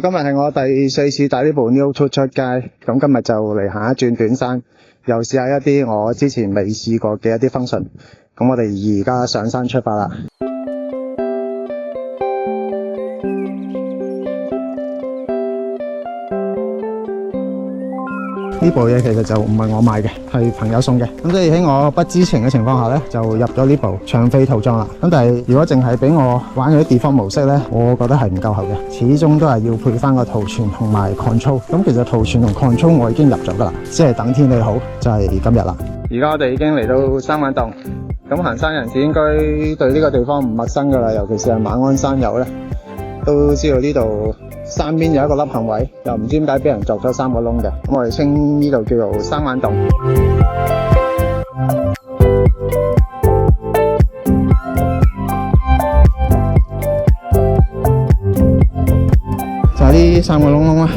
今日係我第4次帶呢部 Neo 2出街，咁今日就嚟行一轉短山，又試下一啲我之前未試過嘅一啲 function。咁我哋而家上山出發啦。呢部嘢其實就唔係我買嘅，係朋友送嘅。咁所以喺我不知情嘅情況下呢，就入咗呢部長飛套裝啦。咁但係如果淨係俾我玩嗰啲 default 模式呢，我覺得係唔夠喉嘅，始終都係要配翻個圖傳同埋 control。咁其實圖傳同 control 我已經入咗噶啦，即係等天氣好就係今日啦。而家我哋已經嚟到三眼洞，咁行山人士應該對呢個地方唔陌生噶啦，尤其是係馬鞍山友呢，都知道呢度山邊有一個凹陷位，又唔知點解俾人鑿咗3個窿嘅，咁我哋稱呢度叫做三眼洞。就係呢3個窿啦。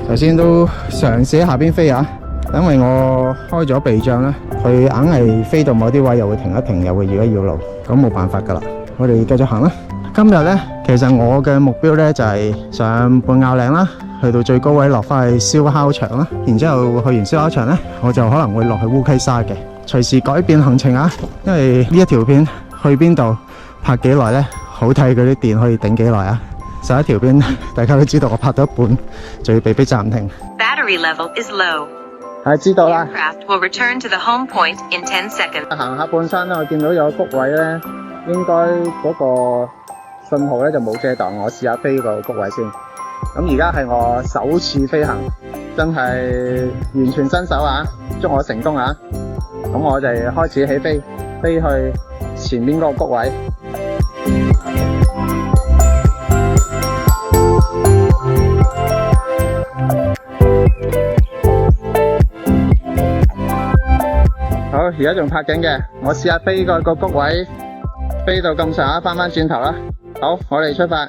頭先都嘗試喺下邊飛啊，因為我開咗避障啦，佢硬係飛到某啲位又會停一停，又會繞一繞路，咁冇辦法噶啦。我哋繼續行啦。今日呢，其實我嘅目標呢就係上半坳嶺啦，去到最高位落翻去燒烤場啦，然之後去完燒烤場呢，我就可能會落去烏溪沙嘅，隨時改變行程啊！因為呢一條片去邊度拍幾耐呢？好睇嗰啲電可以頂幾耐啊！上一條片大家都知道我拍到一半就要被迫暫停。Battery level is low. 係知道啦。Aircraft will return to the home point in 10 seconds. 行下半山啦，我見到有谷位呢，應該嗰個信號咧就冇遮擋，我試下飛個谷位先。咁而家係我首次飛行，真係完全新手啊！祝我成功啊！咁我哋開始起飛，飛去前面嗰個谷位。好，而家仲拍緊嘅，我試下飛個谷位，飛到咁上下，翻轉頭啦。好，我哋出發。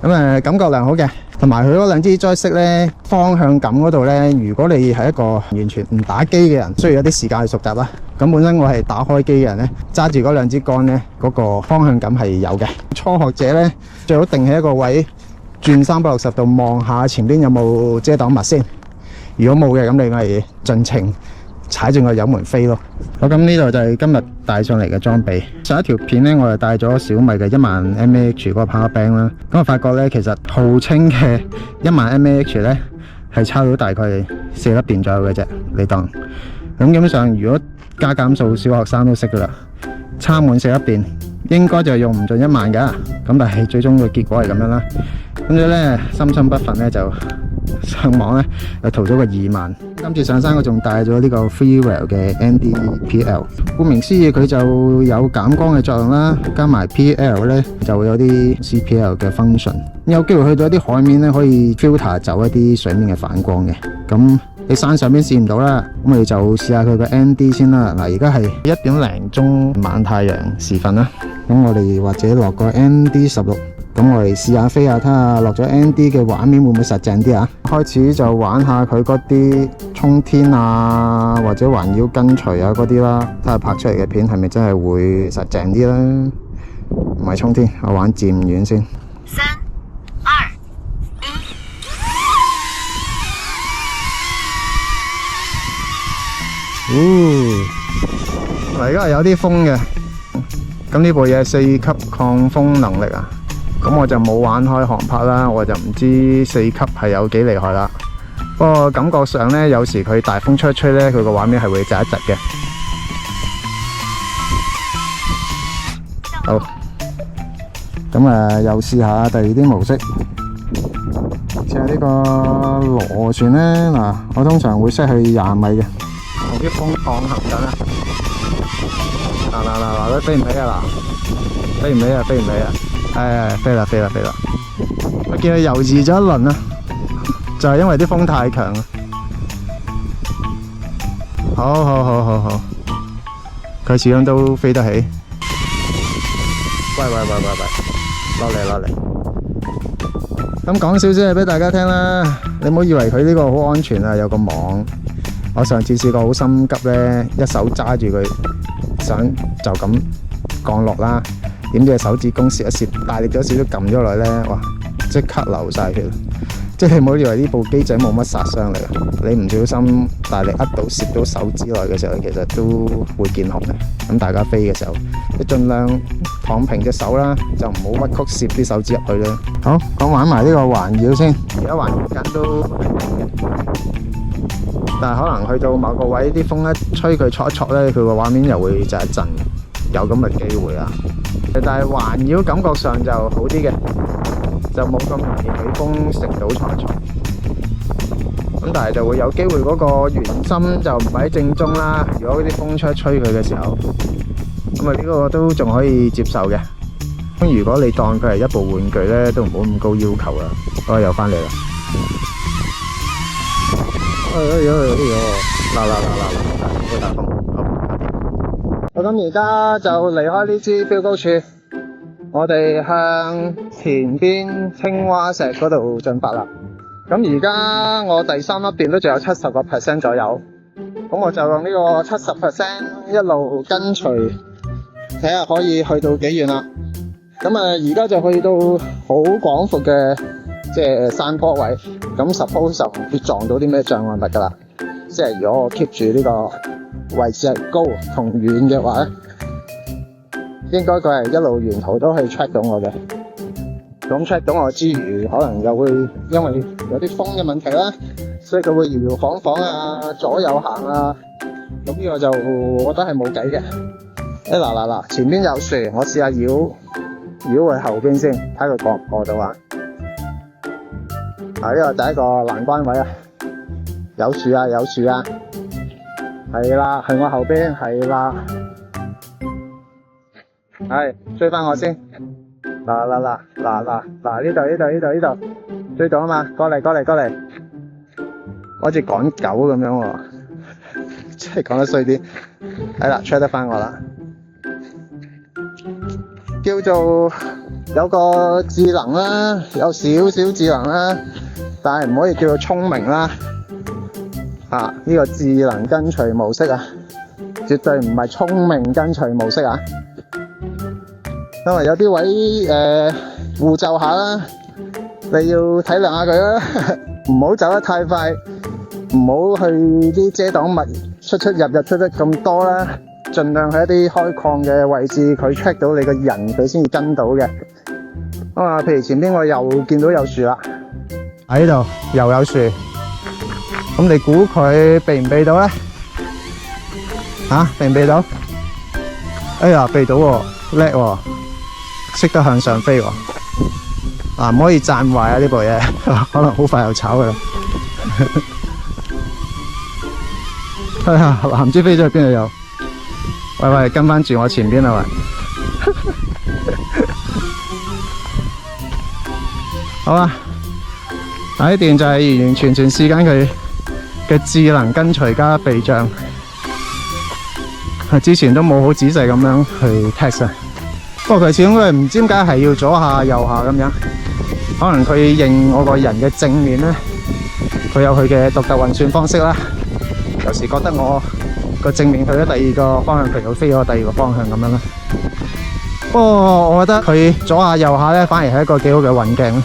咁感覺良好嘅，同埋佢嗰兩支 joystick 咧，方向感嗰度咧，如果你係一個完全唔打機嘅人，需要一啲時間去熟習啦。咁本身我係打開機嘅人咧，揸住嗰兩支杆咧，嗰個方向感係有嘅。初學者咧，最好定喺一個位，轉360度望下前邊有冇遮擋物先。如果冇嘅，咁你咪盡情踩住個油門飛咯。好，咁呢度就係今日帶上嚟嘅裝備。上一條片呢，我就帶咗小米嘅10000 mAh 嗰個 power bank 啦。咁我發覺呢，其實號稱嘅10000 mAh 呢係差到大概4粒電左右嘅啫，你當。咁基本上如果加減數，小學生都識噶啦，差滿4粒電應該就用唔盡10000噶。咁但係最終嘅結果係咁樣啦。咁所以呢，心心不忿呢，就上網咧又淘咗個20000。今次上山我仲帶咗呢個 Freewell 嘅 NDPL。顧名思義，佢就有減光嘅作用啦，加埋 PL 咧就會有啲 CPL 嘅 function。有機會去到一啲海面咧，可以 filter 走一啲水面嘅反光嘅。咁你山上邊試唔到啦，咁我哋就試下佢個 ND 先啦。嗱，而家係1點零鐘晚太陽時分啦，咁我哋或者落個 ND16，咁我哋試下飛下睇下落咗 ND 嘅畫面會唔會實淨啲啊？開始就玩下佢嗰啲衝天啊，或者環繞跟隨啊嗰啲啦，睇下拍出嚟嘅片係咪真係會實淨啲啦？唔係衝天，我玩漸遠先。3、2、嗱，而家係有啲風嘅，咁呢部嘢4級抗風能力啊，咁我就冇玩開航拍啦，我就唔知4級係有幾厲害啦。不過感覺上呢，有時佢大風吹一吹呢，佢個畫面係會窒一窒嘅。好，咁又試下第二啲模式，試下呢個螺旋呢。嗱，我通常會 set 去20米嘅。同啲風抗衡緊啊！嗱，都飛唔起啊！嗱，飛唔起啊！飛啦！我見佢游移咗一輪啊，就係因為啲風太強啊！好，佢始終都飛得起。喂，落嚟！咁講少少嘢俾大家聽啦，你唔好以為佢呢個好安全啊，有個網。我上次試過好心急呢，一手揸住佢，想就咁降落啦。點知手指公攝一攝，大力咗少少撳咗落去呢，哇！即刻流晒血。即係你唔好以為呢部機仔冇乜殺傷力，你唔小心大力到攝到手指內嘅時候，其實都會見紅嘅。咁大家飛嘅時候，你盡量躺平隻手啦，就唔好屈曲攝啲手指入去啦。好，講玩埋呢個環繞先，而家環繞緊都。但係可能去到某個位，啲風一吹佢挫一挫咧，佢個畫面又會就一震，有咁嘅機會啊！但係環繞感覺上就好啲嘅，就冇咁容易俾風食到挫一挫。咁但係就會有機會嗰個圓心就唔喺正中啦。如果啲風吹一吹佢嘅時候，咁呢個都仲可以接受嘅。咁如果你當佢係一部玩具咧，都唔好咁高要求啦。我又翻嚟啦。好大風，好，咁而家就離開呢支標高柱，我哋向前邊青蛙石嗰度進發啦。咁而家我第3粒電都仲有70% 左右，咁我就用呢個70% 一路跟隨，睇下可以去到幾遠啦。咁而家就去到好廣闊嘅即係山坡位，咁 suppose 就唔會撞到啲咩障礙物噶啦。即係如果我 keep 住呢個位置係高同遠嘅話咧，應該佢係一路沿途都可以 check 到我嘅。咁 check 到我之餘，可能又會因為有啲風嘅問題啦，所以佢會搖搖晃晃啊，左右行啊。咁呢個就我覺得係冇計嘅。嗱，前邊有樹，我試下繞去後邊先，睇佢過唔過到啊。呢個第一個難關位啊，有樹啊，係啦，係我後邊，係啦，係追翻我先，嗱，呢度，追到啊嘛，過嚟，好似趕狗咁樣喎，即係講得衰啲，係啦，追得翻我啦，叫做有個智能啦，有少少智能啦。但係唔可以叫做聰明啦，呢個智能跟隨模式啊，絕對唔係聰明跟隨模式啊，因為有啲位互就下啦，你要體諒下佢啦，唔好走得太快，唔好去啲遮擋物出得咁多啦，盡量喺一啲開礦嘅位置，佢 check 到你個人，佢先至跟到嘅。譬如前邊我又見到有樹啦。喺呢度又有樹，咁你估佢避唔避到咧？避唔避到？哎呀，避到喎，叻喎，識得向上飛喎。唔可以讚壞啊呢部嘢，可能好快又炒噶啦。係啊，藍豬飛咗去邊度又？喂，跟翻住我前邊啊喂。好啊。呢段就係完完全全試緊佢嘅智能跟隨加避障。之前都冇好仔細咁樣去 test 啊。不過佢始終都係唔知點解係要左下右下咁樣，可能佢認我個人嘅正面咧，佢有佢嘅獨特運算方式啦。有時覺得我個正面去咗第二個方向，佢又飛咗第二個方向咁樣啦。不過我覺得佢左下右下咧，反而係一個幾好嘅運鏡，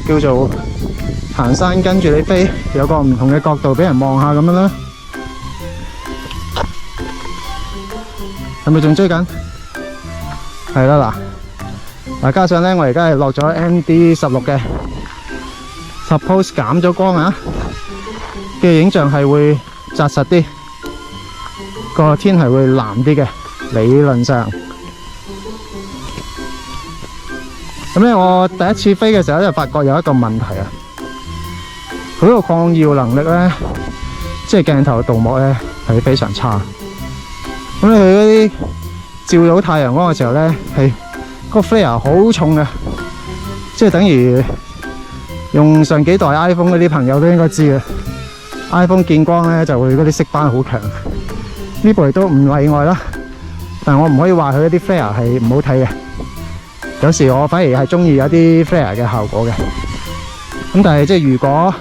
叫做行山跟住你飛，有個唔同嘅角度俾人望下咁樣啦。係咪仲追緊？係啦嗱，加上咧，我而家係落咗 MD16嘅 ，suppose 減咗光啊，嘅影像係會紮實啲，個天係會藍啲嘅，理論上。咁咧，我第一次飛嘅時候就發覺有一個問題啊，佢個抗耀能力咧，即係鏡頭鍍膜咧係非常差。咁你去嗰啲照到太陽光嘅時候咧，係個 flare 好重嘅，即係等於用上幾代 iPhone 嗰啲朋友都應該知嘅。iPhone 見光咧就會嗰啲色斑好強，呢部亦都唔例外啦。但係我唔可以話佢嗰啲 flare 係唔好睇嘅。有時我反而係中意有啲 flare 嘅效果嘅。咁但係即係如果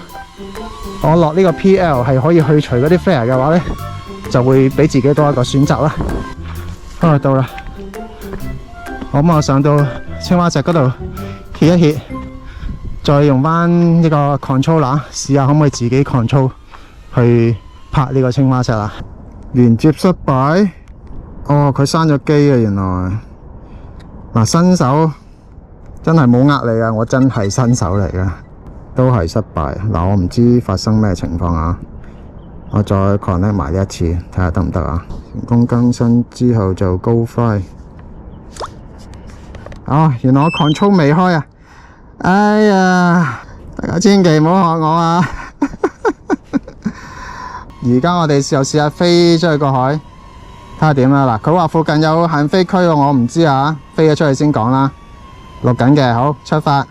我落呢個 PL 係可以去除嗰啲 flare 嘅話咧，就會俾自己多一個選擇啦。到啦，咁我上到青蛙石嗰度歇一歇，再用翻呢個 controller 試下可唔可以自己 control 去拍呢個青蛙石啦。連接失敗，哦，佢閂咗機啊！原來嗱，新手真係冇呃你啊，我真係新手嚟噶，都係失敗。嗱，我唔知發生咩情況啊，我再 connect 埋呢一次，睇下得唔得啊？成功更新之後就 Go Fly。哦，原來我 control 未開啊！哎呀，大家千祈唔好學我啊！而家我哋又試下飛出去個海，睇下點啦。嗱，佢話附近有限飛區喎，我唔知啊，飛咗出去先講啦。錄緊嘅，好，出發。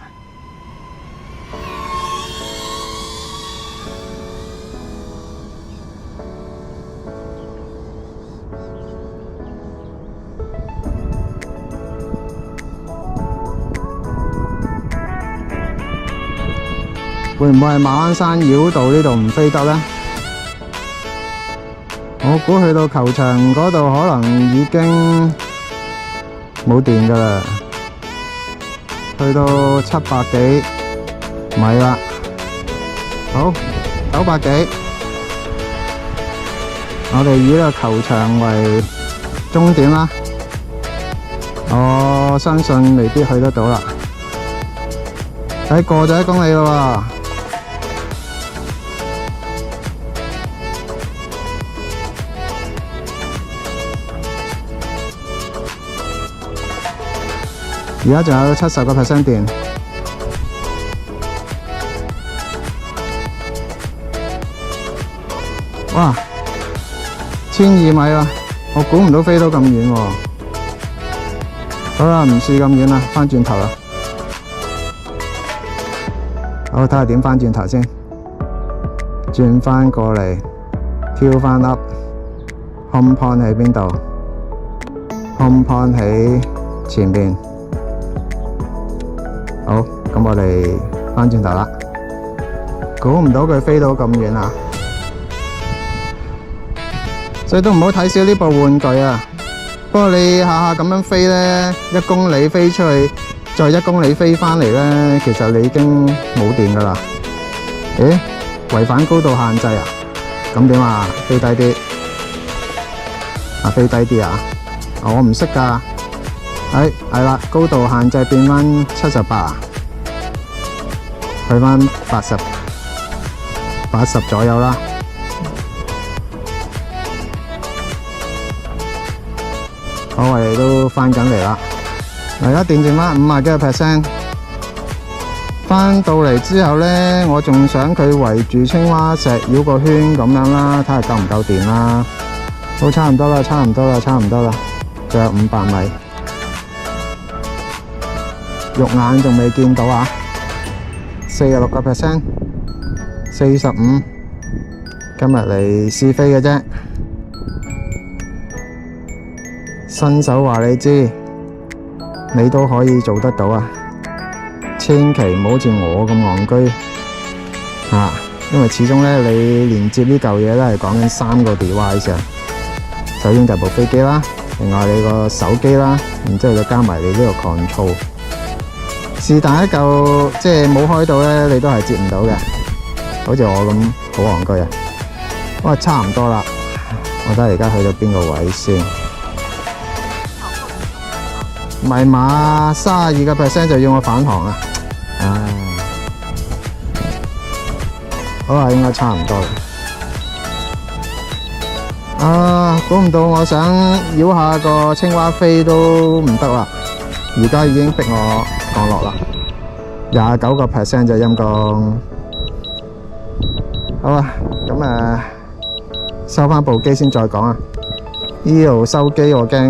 會唔會係馬鞍山繞道呢度唔飛得呢？我估去到球場嗰度可能已經冇電㗎啦，去到700幾米啦。好，900幾，我哋以呢個球場為終點啦。我相信未必去得到啦。睇過咗1公里啦喎。而家仲有70% 電，哇，1200米啦！我估唔到飛到咁遠喎。好啦，唔試咁遠啦，返轉頭啦。好，睇下點返轉頭先，轉返過嚟，跳返 up。Home point 喺邊度 ？Home point 喺前邊。好，咁我哋返轉頭啦。估唔到佢飛到咁遠啊！所以都唔好睇小呢部玩具啊。不過你下下咁樣飛呢，1公里飛出去，再1公里飛返嚟呢，其實你已經冇電㗎啦。咦？違反高度限制啊？咁點啊？飛低啲。飛低啲啊？我唔識㗎。係啦，高度限制變返78啊，去返80左右啦。好，我哋都返緊嚟啦。而家電剩返50幾個%。返到嚟之後呢，我仲想佢圍住青蛙石繞個圈咁樣啦，睇下夠唔夠電啦。好，差唔多啦，差唔多啦，差唔多啦，仲有500米。肉眼仲未見到啊，46%，45，今日嚟試飛嘅啫，新手話你知，你都可以做得到啊！千祈唔好似我咁戇居啊！因為始終咧，你連接呢嚿嘢咧係講緊3個 device 啊。首先就係部飛機啦，另外你個手機啦，然之後再加埋你呢個 control。是但一嚿即係冇開到咧，你都係接唔到嘅。好似我咁好戇居啊！哇，差唔多啦，我睇下而家去到邊個位先。唔係嘛，32% 就要我返航啊！唉，好啦，應該差唔多啦。啊，估唔到我想繞下個青蛙飛都唔得啦，而家已經逼我降落啦，29% 就陰公。好啊，咁收翻部機先再講啊。呢度收機我驚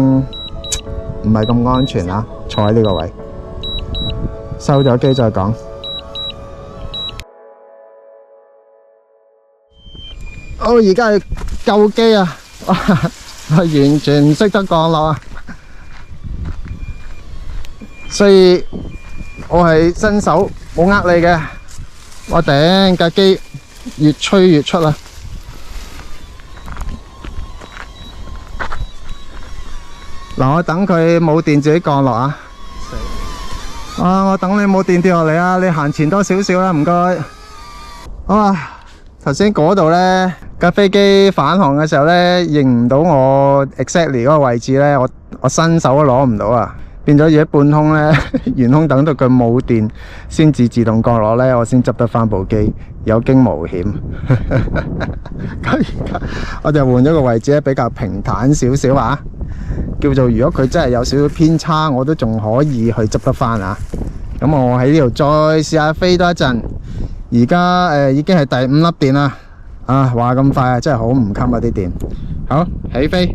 唔係咁安全啊，坐喺呢個位，收咗機再講。我而家係救機啊！哇，我完全唔識得降落啊！所以我係新手，冇呃你嘅。我頂架機越吹越出啊！嗱，我等佢冇電自己降落啊！我等你冇電跌落嚟啊！你行前多少少啦，唔該。好啊！頭先嗰度呢架飛機返航嘅時候呢，認唔到我 exactly 嗰個位置呢，我伸手都攞唔到啊，變咗要喺半空呢，懸空等到佢冇電先至自動降落呢，我先執得翻部機，有驚無險。咁而家我就換咗個位置咧，比較平坦少少啊，叫做如果佢真係有少少偏差，我都仲可以去執得翻啊。咁我喺呢度再試下飛多一陣。而家已經係第5粒電啦，話咁快啊，真係好唔襟啊啲電。好，起飛。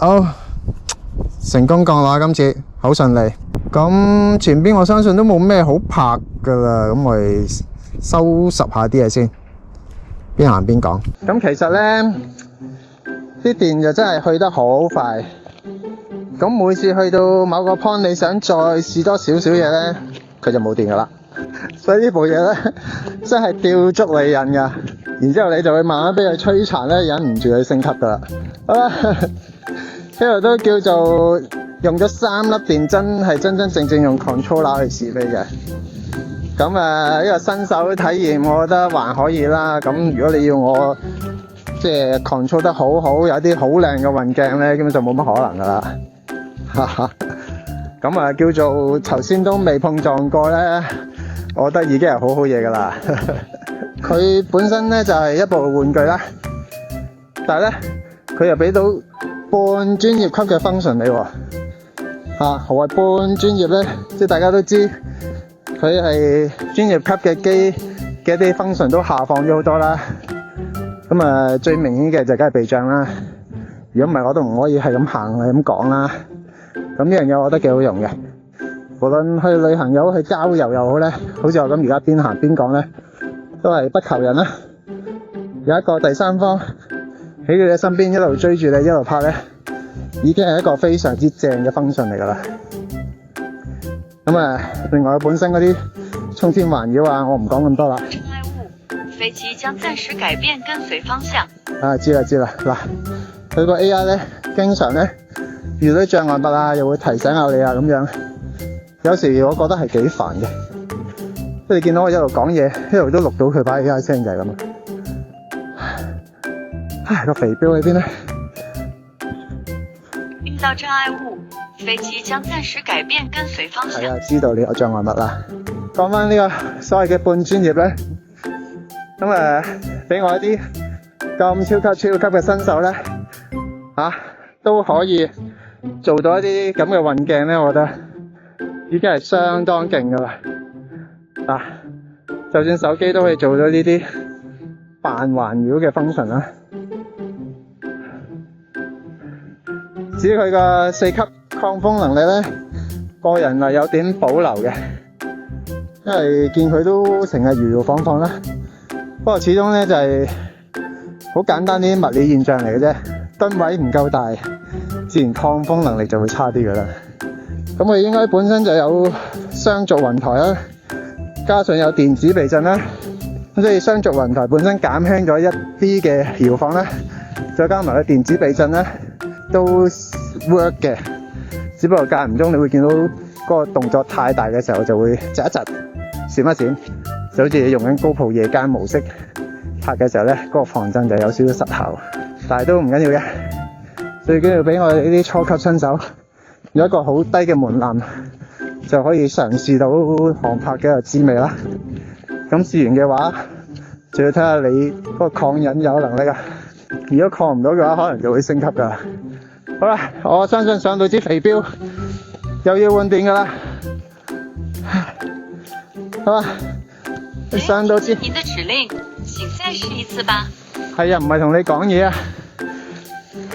好，成功降落，今次好順利。咁前邊我相信都冇咩好拍噶啦，咁我哋收拾下啲嘢先，邊行邊講。咁其實呢啲電就真係去得好快。咁每次去到某個 point， 你想再試多少少嘢呢，佢就冇電噶啦。所以呢部嘢呢，真係吊足你癮噶。然之後你就會慢慢俾佢摧殘咧，忍唔住去升級噶啦。好啦，呢度都叫做用咗3粒電，真正用 controller 去試飛嘅。咁呢個新手體驗，我覺得還可以啦。咁如果你要我即係 control 得好好，有啲好靚嘅運鏡咧，基本上冇乜可能噶啦。咁叫做頭先都未碰撞過咧，我覺得已經係好好嘢噶啦。佢本身咧就係一部玩具啦，但係咧佢又俾到半專業級嘅 function 你喎。何謂半專業咧？即係大家都知佢係專業級嘅機嘅一啲 function 都下放咗好多啦。咁啊，最明顯嘅就梗係避障啦。如果唔係，我都唔可以係咁行係咁講啦。咁呢樣嘢我覺得幾好用嘅。無論去旅行又好，去郊遊又好咧，好似我咁而家邊行邊講咧，都係不求人啦。有一個第三方喺你嘅身邊一路追住你一路拍咧，已經係一個非常之正嘅function嚟㗎啦。咁啊，另外本身嗰啲衝天環繞啊，我唔講咁多啦。障礙物，飛機將暫時改變跟隨方向。啊，知啦。嗱，佢個 AI 咧，經常咧遇到障礙物啊，又會提醒下你啊咁樣。有時我覺得係幾煩嘅，即係你見到我一路講嘢，一路都錄到佢把 AI 聲就係咁啊。唉，個肥標喺邊咧？遇到障礙物，飛機將暫時改變跟隨方向。係啊，知道你有障礙物啦。講翻呢個所謂嘅半專業咧，咁俾我一啲咁超級嘅新手咧，都可以做到一啲咁嘅運鏡咧，我覺得已經係相當勁噶啦。就算手機都可以做到呢啲半環繞嘅 function 啦。至於佢個4級抗風能力咧，個人係有點保留嘅，因為見佢都成日搖搖晃晃啦。不過始終咧就係好簡單啲物理現象嚟嘅啫，噸位唔夠大，自然抗風能力就會差啲噶啦。咁佢應該本身就有雙軸雲台啦，加上有電子避震啦，咁所以雙軸雲台本身減輕咗一啲嘅搖晃啦，再加埋個電子避震咧都 work 嘅。只不過間唔中你會見到嗰個動作太大嘅時候就會窒一窒、閃一閃，就好似用緊 GoPro 夜間模式拍嘅時候咧，嗰個防震就有少少失效，但係都唔緊要嘅。最緊要俾我哋呢啲初級新手有一個好低嘅門檻，就可以嘗試到航拍嘅一個滋味啦。咁試完嘅話，就要睇下你嗰個抗引誘能力啊。如果抗唔到嘅話，可能就會升級噶。好啦，我相信上到支肥標又要換電噶啦。好啦，上到支。您的指令，請再試一次吧。係啊，唔係同你講嘢啊，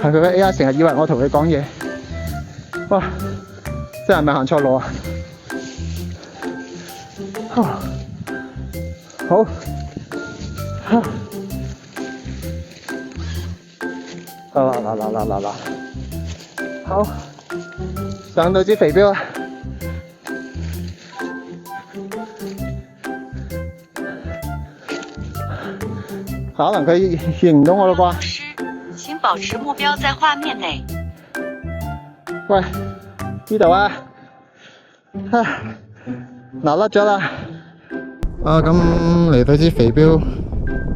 係佢嘅 AI 成日以為我同佢講嘢。哇，真係咪行錯路啊？好，嗱，好，上到支肥標啦。可能佢認唔到我啦啩？老師，請保持目標在畫面內。喂，呢度啊，嗱甩咗啦。咁嚟到支肥標，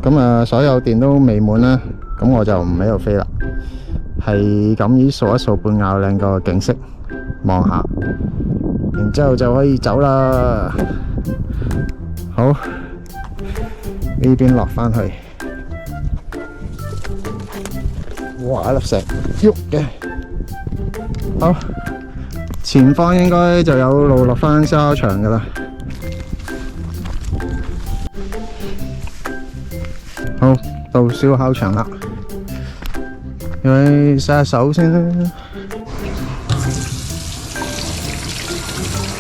咁所有電都未滿啦，咁我就唔喺度飛啦，係咁依掃一掃半拗靚個景色，望下，然之後就可以走啦。好，呢邊落返去。哇！一粒石喐嘅，好，前方應該就有路落返燒烤場噶啦。好，到燒烤場啦，要去洗下手先啦。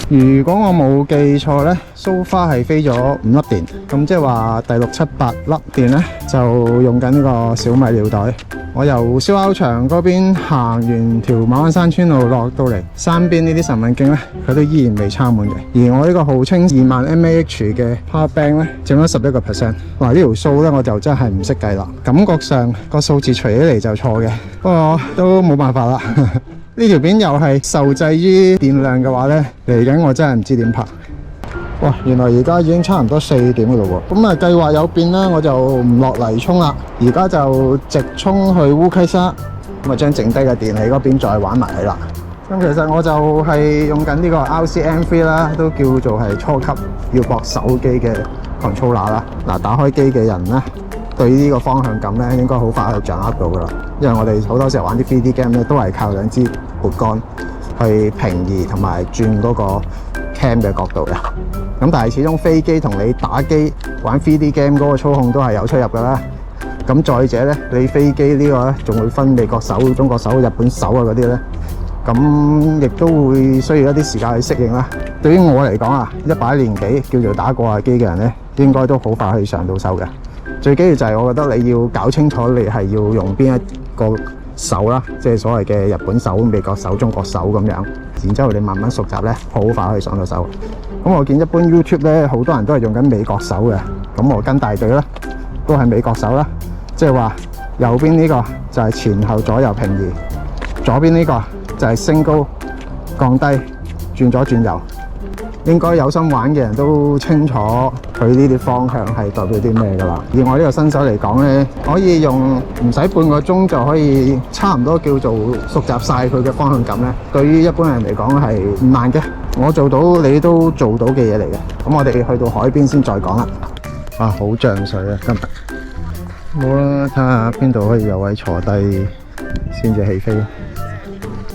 如果我冇記錯呢，so far係飛咗5粒電，咁即係話第6、7、8粒電呢，就用緊呢個小米尿袋。我由燒烤場嗰邊行完條馬鞍山村路落到嚟山邊呢啲神韻徑呢，佢都依然未插滿嘅。而我呢個號稱20000 mAh 嘅 Power Bank 呢，剩咗11%。哇！呢條數呢，我就真係唔識計啦。感覺上個數字除起嚟就錯嘅，不過都冇辦法啦。呢條片又係受制於電量嘅話呢，嚟緊我真係唔知點拍。哇！原來而家已經差唔多4點嘅咯喎，咁計劃有變啦，我就唔落泥涌啦，而家就直衝去烏溪沙，咁將剩低嘅電喺嗰邊再玩埋佢啦。咁其實我就係用緊呢個 RCM3 啦，都叫做係初級要駁手機嘅 controller 啦。嗱，打開機嘅人呢，對呢個方向感呢應該好快去掌握到噶啦，因為我哋好多時候玩啲 3D game 咧都係靠2支撥桿去平移同埋轉嗰個 cam 嘅角度嘅。咁但係始終飛機同你打機玩 3D game 嗰個操控都係有出入噶啦。咁再者呢，你飛機呢個呢，仲會分美國手、中國手、日本手啊嗰啲呢，咁亦都會需要一啲時間去適應啦。對於我嚟講啊，一把年紀叫做打過下機嘅人呢，應該都好快可以上到手嘅。最緊要就係我覺得你要搞清楚你係要用邊一個手啦，即係所謂嘅日本手、美國手、中國手咁樣，然之後你慢慢熟習呢，好快可以上到手。咁我見一般 YouTube 呢，好多人都係用緊美國手嘅，咁我跟大隊啦，都係美國手啦，即係話右邊呢個就係前後左右平移，左邊呢個就係升高降低轉左轉右。應該有心玩嘅人都清楚佢呢啲方向係代表啲咩㗎啦。以我呢個新手嚟講呢，可以用唔使半個鐘就可以差唔多叫做熟習晒佢嘅方向感呢。對於一般人嚟講係唔難嘅，我做到你都做到嘅嘢嚟嘅。咁我哋去到海邊先再講啦。啊，好漲水啊！今日冇啦，睇下邊度可以有位坐低先至起飛。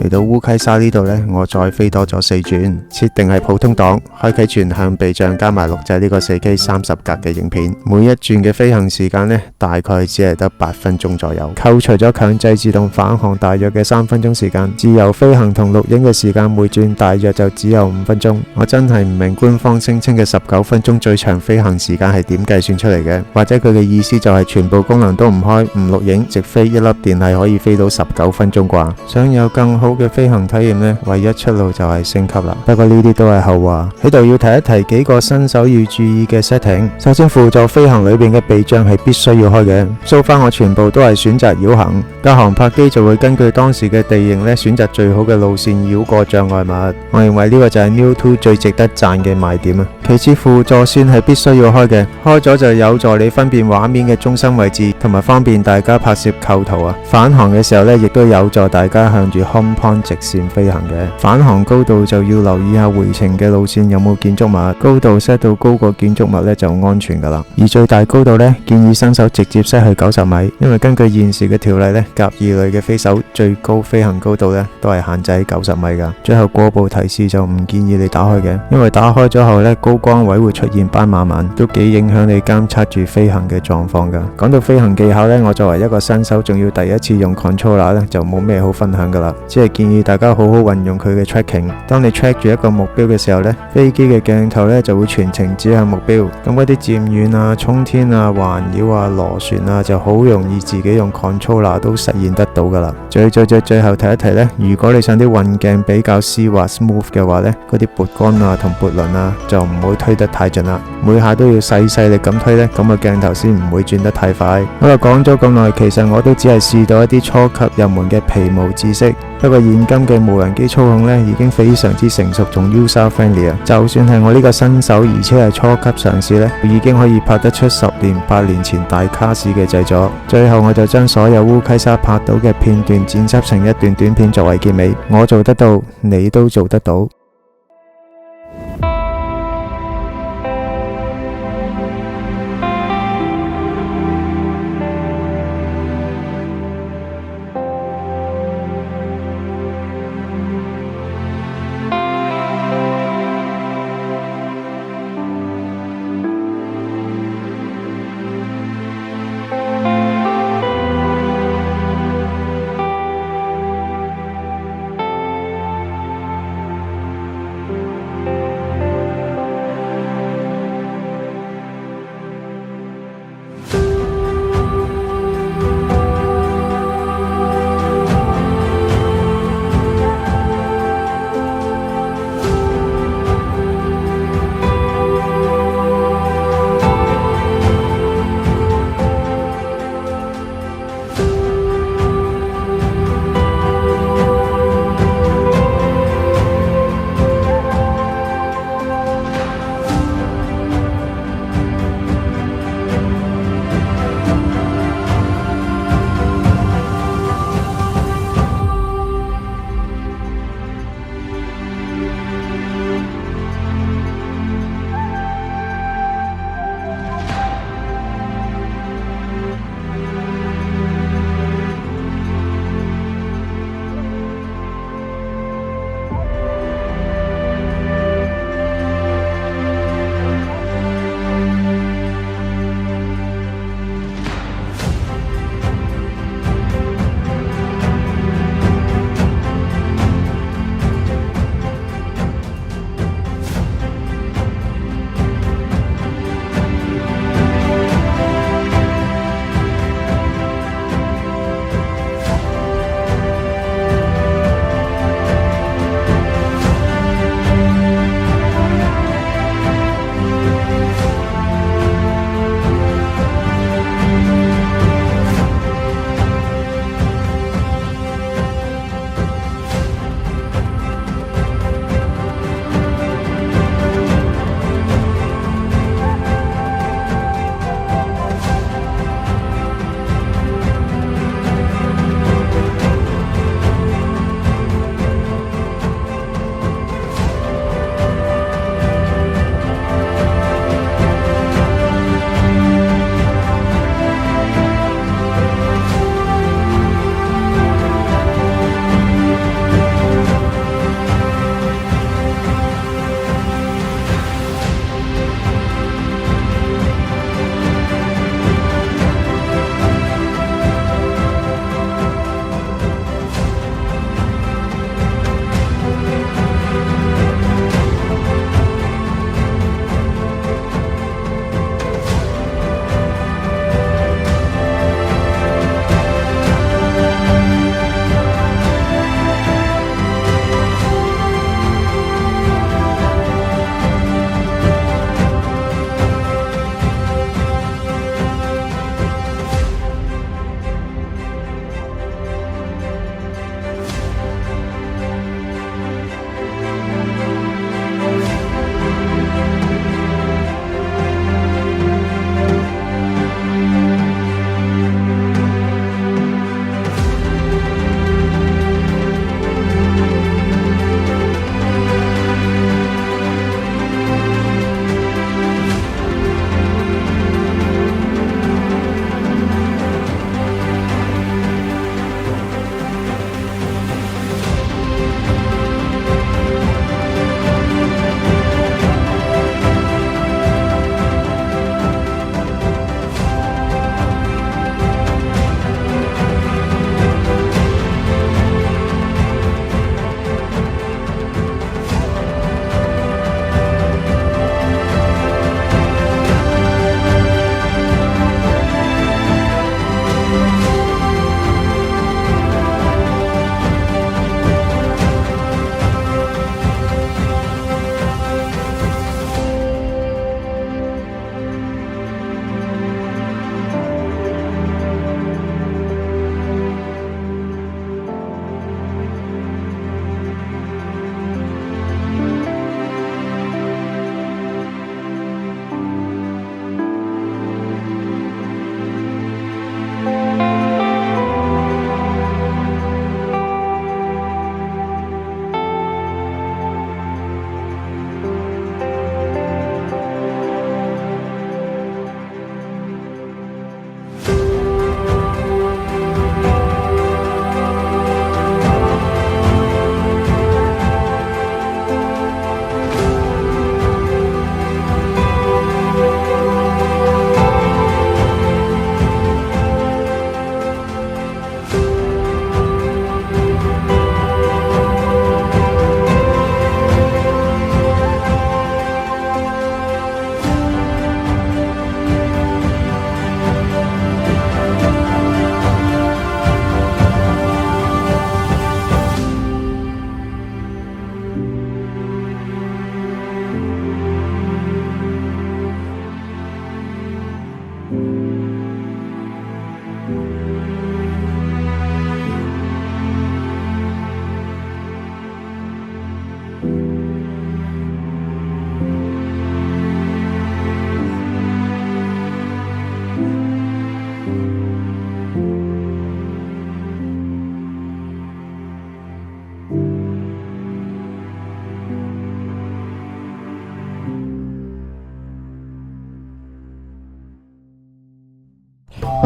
嚟到烏溪沙呢度呢，我再飛多咗4轉，設定係普通檔，開啟全向避障加埋錄製呢個4K 30格嘅影片。每一轉嘅飛行時間呢，大概只係得8分鐘左右，扣除咗強制自動返航大約嘅3分鐘時間，自由飛行同錄影嘅時間每轉大約就只有5分鐘。我真係唔明官方聲稱嘅19分鐘最長飛行時間係點計算出嚟嘅，或者佢嘅意思就係全部功能都唔開唔錄影，直飛一粒電係可以飛到19分鐘啩？想有更好嘅飛行體驗呢，唯一出路就係升級啦。不過呢啲都係後話。喺度要提一提幾個新手要注意嘅 setting。首先，輔助飛行裏邊嘅避障係必須要開嘅。so far我全部都係選擇繞行，架航拍機就會根據當時嘅地形呢，選擇最好嘅路線繞過障礙物。我認為呢個就係 Neo 2最值得讚嘅賣點啊。其次，輔助線係必須要開嘅，開咗就有助你分辨畫面嘅中心位置，同埋方便大家拍攝構圖啊。返航嘅時候呢，亦都有助大家向住 home point 直線飛行嘅。返航高度就要留意下回程嘅路線有冇建築物，高度 set 到高過建築物呢就安全噶啦。而最大高度呢，建議新手直接 set 去90米，因為根據現時嘅條例呢，甲二類嘅飛手最高飛行高度呢都係限制喺90米噶。最後過步提示就唔建議你打開嘅，因為打開咗後呢，高光位會出現斑馬紋，都幾影響你監測住飛行嘅狀況噶。講到飛行技巧呢，我作為一個新手，仲要第一次用 controller 呢，就冇咩好分享噶啦，只係建議大家好好運用佢嘅 tracking。當你 track 住一個目標嘅時候呢，飛機嘅鏡頭呢就會全程指向目標。咁嗰啲漸遠啊、衝天啊、環繞啊、螺旋啊，就好容易自己用 controller 都實現得到噶啦。最後提一提呢，如果你想啲運鏡比較絲滑 smooth 嘅話呢，嗰啲撥桿啊同撥輪啊就唔好推得太盡啦，每下都要細力咁推呢，咁個鏡頭先唔會轉得太快。好啦，講咗咁耐，其實我都只係試到一啲初級入門嘅皮毛知識。不過現今嘅無人機操控呢，已經非常之成熟同 user friendly 啊！就算係我呢個新手，而且係初級嘗試呢，已經可以拍得出10年、8年前大卡士嘅製作。最後我就將所有烏溪沙拍到嘅片段剪輯成一段短片作為結尾。我做得到，你都做得到。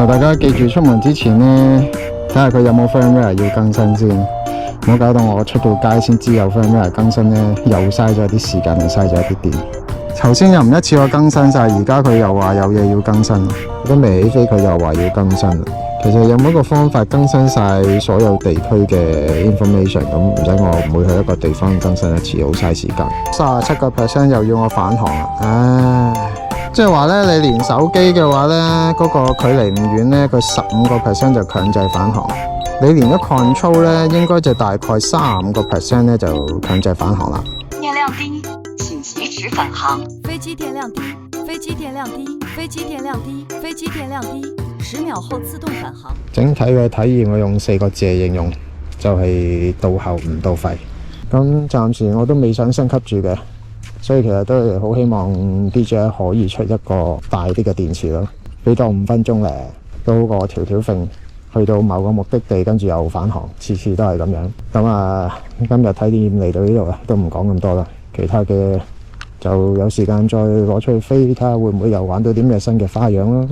大家記住出門之前呢，睇下佢有冇 firmware 要更新先，唔好搞到我出到街先知有 firmware 更新呢，又嘥咗啲時間，又嘥咗啲電。頭先又唔一次過更新晒，而家佢又話有嘢要更新，都未起飛佢又話要更新。其實有冇一個方法更新晒所有地區嘅 information， 咁唔使我每去一個地方更新一次，好嘥時間。37% 又要我返航啦，唉！即係話咧，你連手機嘅話咧，嗰個距離唔遠咧，佢15% 就強制返航。你連咗 control 咧，應該就大概35% 咧就強制返航啦。電量低，請及時返航。飛機電量低，飛機電量低，飛機電量低，飛機電量低，10秒後自動返航。整體嘅體驗我用4個字形容，就係到喉唔到肺。咁暫時我都未想升級住嘅。所以其實都係好希望 DJI 可以出一個大啲嘅電池咯，俾多5分鐘咧，都好過條條揈去到某個目的地，跟住又返航，次次都係咁樣。咁啊，今日體驗嚟到呢度啦，都唔講咁多啦，其他嘅就有時間再攞出去飛，睇下會唔會又玩到啲咩新嘅花樣咯。